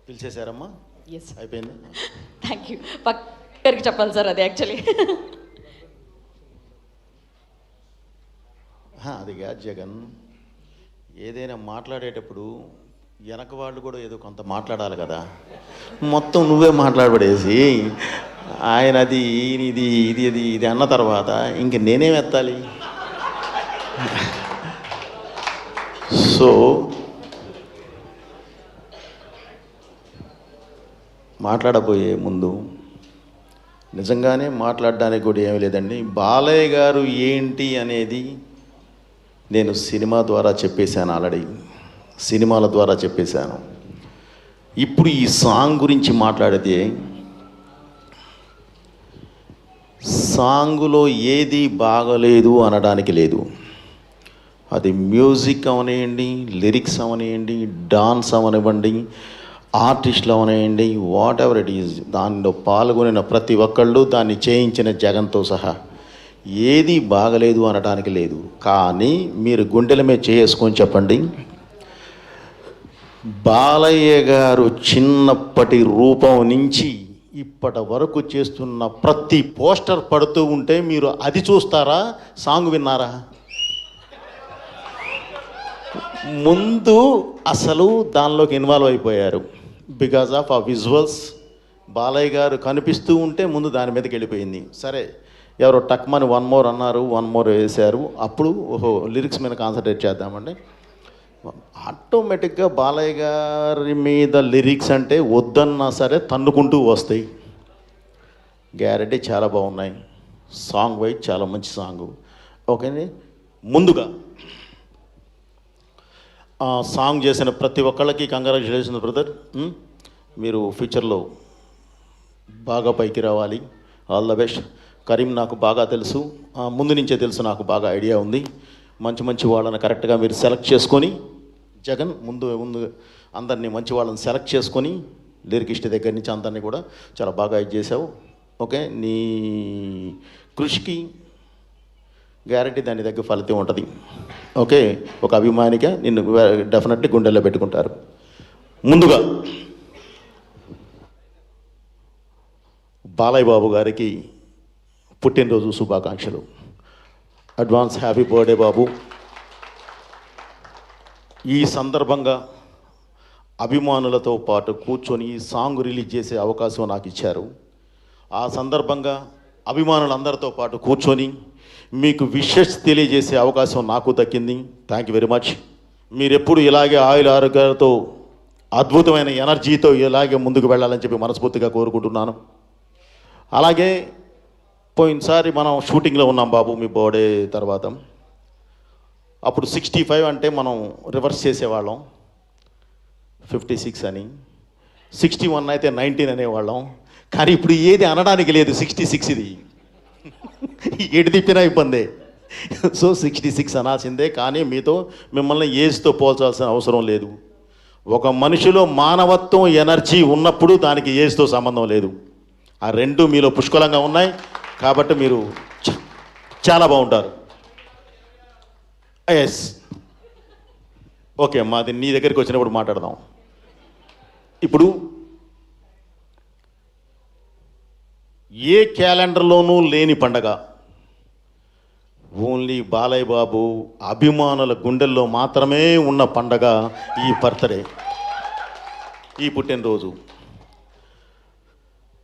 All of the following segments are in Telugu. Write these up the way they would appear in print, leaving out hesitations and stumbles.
పిలిచేశారమ్మా? ఎస్ అయిపోయింది. Thank you. పక్కరికి చెప్పాలి సార్ అది యాక్చువల్లీ. అది కాదు జగన్, ఏదైనా మాట్లాడేటప్పుడు వెనక వాళ్ళు కూడా ఏదో కొంత మాట్లాడాలి కదా. మొత్తం నువ్వే మాట్లాడబడేసి ఆయన అది ఇది ఇది ఇది ఇది అన్న తర్వాత ఇంక నేనేం ఎత్తాలి? సో మాట్లాడబోయే ముందు నిజంగానే మాట్లాడడానికి కూడా ఏమీ లేదండి. బాలయ్య గారు ఏంటి అనేది నేను సినిమా ద్వారా చెప్పేశాను, ఆల్రెడీ సినిమాల ద్వారా చెప్పేశాను. ఇప్పుడు ఈ సాంగ్ గురించి మాట్లాడితే సాంగులో ఏది బాగలేదు అనడానికి లేదు. అది మ్యూజిక్ అవనివ్వండి, లిరిక్స్ అవనివ్వండి, డాన్స్ అవనివ్వండి, ఆర్టిస్టులు అవనివ్వండి, వాట్ ఎవర్ ఇట్ ఈజ్, దానిలో పాల్గొనిన ప్రతి ఒక్కళ్ళు, దాన్ని చేయించిన జగన్తో సహా ఏది బాగలేదు అనడానికి లేదు. కానీ మీరు గుండెల మీద చేసుకొని చెప్పండి, బాలయ్య గారు చిన్నప్పటి రూపం నుంచి ఇప్పటి వరకు చేస్తున్న ప్రతి పోస్టర్ పడుతూ ఉంటే మీరు అది చూస్తారా, సాంగ్ విన్నారా? ముందు అసలు దానిలోకి ఇన్వాల్వ్ అయిపోయారు బికాజ్ ఆఫ్ ఆ విజువల్స్. బాలయ్య గారు కనిపిస్తూ ఉంటే ముందు దాని మీదకి వెళ్ళిపోయింది. సరే, ఎవరో టక్మని వన్ మోర్ అన్నారు, వన్ మోర్ వేశారు. అప్పుడు ఓహో లిరిక్స్ మీద కాన్సన్ట్రేట్ చేద్దామండి. ఆటోమేటిక్గా బాలయ్య గారి మీద లిరిక్స్ అంటే వద్దన్నా సరే తన్నుకుంటూ వస్తాయి. గ్యారెంటీ చాలా బాగున్నాయి. సాంగ్ వైజ్ చాలా మంచి సాంగ్. ఓకే, ముందుగా సాంగ్ చేసిన ప్రతి ఒక్కళ్ళకి కంగ్రాచులేషన్స్ బ్రదర్. మీరు ఫ్యూచర్లో బాగా పైకి రావాలి. All the best. కరీం నాకు బాగా తెలుసు, ముందు నుంచే తెలుసు, నాకు బాగా ఐడియా ఉంది. మంచి మంచి వాళ్ళని కరెక్ట్గా మీరు సెలెక్ట్ చేసుకొని, జగన్ ముందు అందరినీ మంచి వాళ్ళని సెలెక్ట్ చేసుకొని లిరికిస్ట్ దగ్గర నుంచి అందరినీ కూడా చాలా బాగా ఇది చేసావు. ఓకే, నీ కృషికి గ్యారెంటీ దాని దగ్గర ఫలితం ఉంటుంది. ఓకే, ఒక అభిమానిగా నిన్ను డెఫినెట్లీ గుండెల్లో పెట్టుకుంటారు. ముందుగా బాలయ్య బాబు గారికి పుట్టినరోజు శుభాకాంక్షలు. అడ్వాన్స్ హ్యాపీ బర్త్డే బాబు. ఈ సందర్భంగా అభిమానులతో పాటు కూర్చొని ఈ సాంగ్ రిలీజ్ చేసే అవకాశం నాకు ఇచ్చారు. ఆ సందర్భంగా అభిమానులందరితో పాటు కూర్చొని మీకు విషెస్ తెలియజేసే అవకాశం నాకు దక్కింది. Thank you very much. మీరు ఎప్పుడు ఇలాగే ఆయుల ఆరోగ్యాలతో అద్భుతమైన ఎనర్జీతో ఇలాగే ముందుకు వెళ్ళాలని చెప్పి మనస్ఫూర్తిగా కోరుకుంటున్నాను. అలాగే పోయినసారి మనం షూటింగ్లో ఉన్నాం బాబు మీ బర్త్డే తర్వాత. అప్పుడు 65 అంటే మనం రివర్స్ చేసేవాళ్ళం, 56 అని. 61 అయితే 19 అనేవాళ్ళం. కానీ ఇప్పుడు ఏది అనడానికి లేదు, 66 ఇది ఎటు తిప్పినా ఇబ్బందే. సో 66 అనాల్సిందే. కానీ మిమ్మల్ని ఏజ్తో పోల్చాల్సిన అవసరం లేదు. ఒక మనిషిలో మానవత్వం, ఎనర్జీ ఉన్నప్పుడు దానికి ఏజ్తో సంబంధం లేదు. ఆ రెండు మీలో పుష్కలంగా ఉన్నాయి కాబట్టి మీరు చాలా బాగుంటారు. ఎస్, ఓకే అమ్మా, అది నీ దగ్గరికి వచ్చినప్పుడు మాట్లాడదాం. ఇప్పుడు ఏ క్యాలెండర్లోనూ లేని పండగ, ఓన్లీ బాలయ్య బాబు అభిమానుల గుండెల్లో మాత్రమే ఉన్న పండగ ఈ బర్త్డే, ఈ పుట్టినరోజు.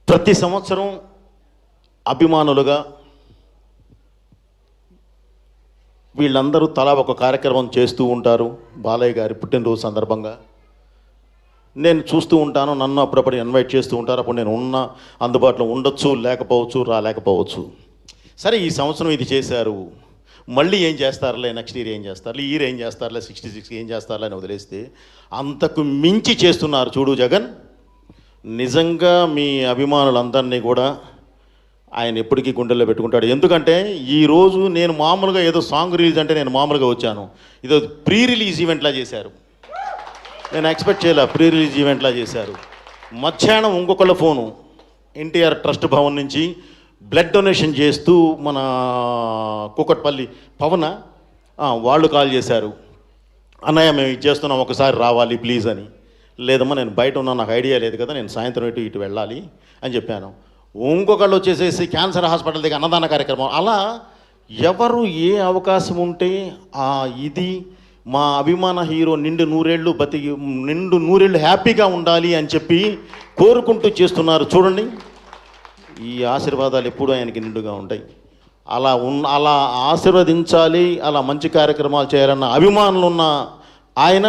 ప్రతి సంవత్సరం అభిమానులుగా వీళ్ళందరూ తలా ఒక కార్యక్రమం చేస్తూ ఉంటారు బాలయ్య గారి పుట్టినరోజు సందర్భంగా. నేను చూస్తూ ఉంటాను, నన్ను అప్పుడప్పుడు ఇన్వైట్ చేస్తూ ఉంటారు. అప్పుడు నేను అందుబాటులో ఉండొచ్చు, లేకపోవచ్చు, రాలేకపోవచ్చు. సరే, ఈ సంవత్సరం ఇది చేశారు, మళ్ళీ ఏం చేస్తారులే, నెక్స్ట్ ఇయర్ ఏం చేస్తారులే, ఈ ఇయర్ ఏం చేస్తారులే, 66 ఏం చేస్తారులే అని వదిలేస్తే అంతకు మించి చేస్తున్నారు చూడు జగన్. నిజంగా మీ అభిమానులందరినీ కూడా ఆయన ఎప్పటికీ గుండెల్లో పెట్టుకుంటాడు. ఎందుకంటే ఈరోజు నేను మామూలుగా ఏదో సాంగ్ రిలీజ్ అంటే నేను మామూలుగా వచ్చాను, ఇదో ప్రీ రిలీజ్ ఈవెంట్లా చేశారు. నేను ఎక్స్పెక్ట్ చేయలే, ప్రీ రిలీజ్ ఈవెంట్లా చేశారు. మధ్యాహ్నం ఇంకొకళ్ళ ఫోను ఎన్టీఆర్ ట్రస్ట్ భవన్ నుంచి బ్లడ్ డొనేషన్ చేస్తూ మన కూకట్పల్లి పవన వాళ్ళు కాల్ చేశారు, అన్నయ్య మేము ఇది చేస్తున్నాం, ఒకసారి రావాలి ప్లీజ్ అని. లేదమ్మా నేను బయట ఉన్నా, నాకు ఐడియా లేదు కదా, నేను సాయంత్రం ఇటు వెళ్ళాలి అని చెప్పాను. ఇంకొకళ్ళు వచ్చేసేసి క్యాన్సర్ హాస్పిటల్ దగ్గర అన్నదాన కార్యక్రమం. అలా ఎవరు ఏ అవకాశం ఉంటే ఇది మా అభిమాన హీరో నిండు నూరేళ్ళు హ్యాపీగా ఉండాలి అని చెప్పి కోరుకుంటూ చేస్తున్నారు. చూడండి, ఈ ఆశీర్వాదాలు ఎప్పుడూ ఆయనకి నిండుగా ఉంటాయి. అలా ఆశీర్వదించాలి, అలా మంచి కార్యక్రమాలు చేయాలన్న అభిమానులు ఉన్న ఆయన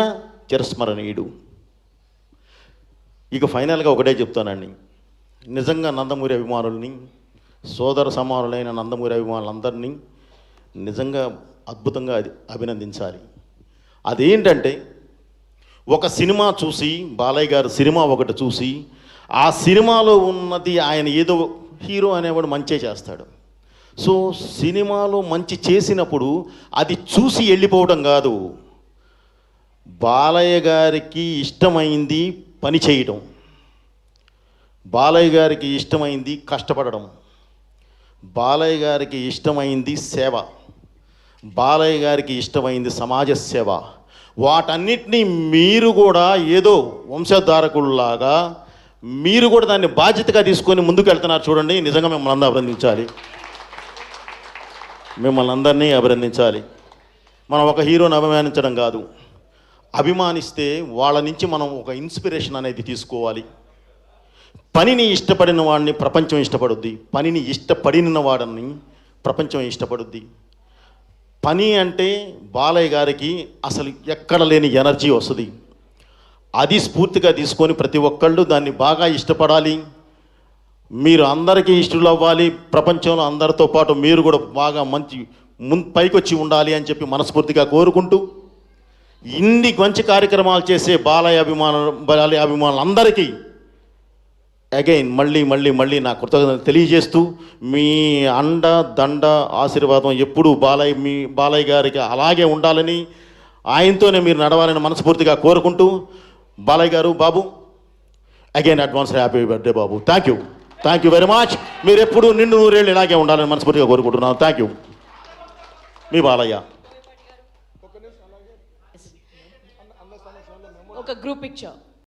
చిరస్మరణీయుడు. ఇక ఫైనల్గా ఒకటే చెప్తానండి, నిజంగా నందమూరి అభిమానుల్ని, సోదర సమానులైన నందమూరి అభిమానులందరినీ నిజంగా అద్భుతంగా అభినందించాలి. అదేంటంటే, ఒక సినిమా చూసి, బాలయ్య గారు సినిమా ఒకటి చూసి, ఆ సినిమాలో ఉన్నది ఆయన ఏదో హీరో అనేవాడు మంచే చేస్తాడు. సో సినిమాలో మంచి చేసినప్పుడు అది చూసి వెళ్ళిపోవడం కాదు, బాలయ్య గారికి ఇష్టమైంది పని చేయడం, బాలయ్య గారికి ఇష్టమైంది కష్టపడడం, బాలయ్య గారికి ఇష్టమైంది సేవ, బాలయ్య గారికి ఇష్టమైంది సమాజ సేవ. వాటన్నిటినీ మీరు కూడా ఏదో వంశధారకుల్లాగా మీరు కూడా దాన్ని బాధ్యతగా తీసుకొని ముందుకు వెళ్తున్నారు. చూడండి, నిజంగా మిమ్మల్ని అందరూ అభినందించాలి, మిమ్మల్ని అందరినీ అభినందించాలి. మనం ఒక హీరోని అభిమానించడం కాదు, అభిమానిస్తే వాళ్ళ నుంచి మనం ఒక ఇన్స్పిరేషన్ అనేది తీసుకోవాలి. పనిని ఇష్టపడిన వాడిని ప్రపంచం ఇష్టపడుద్ది, పనిని ఇష్టపడిన వాడిని ప్రపంచం ఇష్టపడుద్ది. పని అంటే బాలయ్య గారికి అసలు ఎక్కడ లేని ఎనర్జీ వస్తుంది. అది స్ఫూర్తిగా తీసుకొని ప్రతి ఒక్కళ్ళు దాన్ని బాగా ఇష్టపడాలి. మీరు అందరికీ ఇష్టలు అవ్వాలి, ప్రపంచంలో అందరితో పాటు మీరు కూడా బాగా మంచి పైకి వచ్చి ఉండాలి అని చెప్పి మనస్ఫూర్తిగా కోరుకుంటూ, ఇన్ని మంచి కార్యక్రమాలు చేసే బాలయ్య అభిమానులందరికీ అగైన్ మళ్ళీ నా కృతజ్ఞతలు తెలియజేస్తూ, మీ అండ దండ ఆశీర్వాదం ఎప్పుడూ బాలయ్య గారికి అలాగే ఉండాలని, ఆయనతోనే మీరు నడవాలని మనస్ఫూర్తిగా కోరుకుంటూ, బాలయ్య గారు, బాబు అగైన్ అడ్వాన్స్ హ్యాపీ బర్త్డే బాబు. Thank you very much. మీరు ఎప్పుడు నిండు నూరేళ్ళు ఇలాగే ఉండాలని మనస్ఫూర్తిగా కోరుకుంటున్నాను. Thank you. మీ బాలయ్య. ఒక గ్రూప్ పిక్చర్.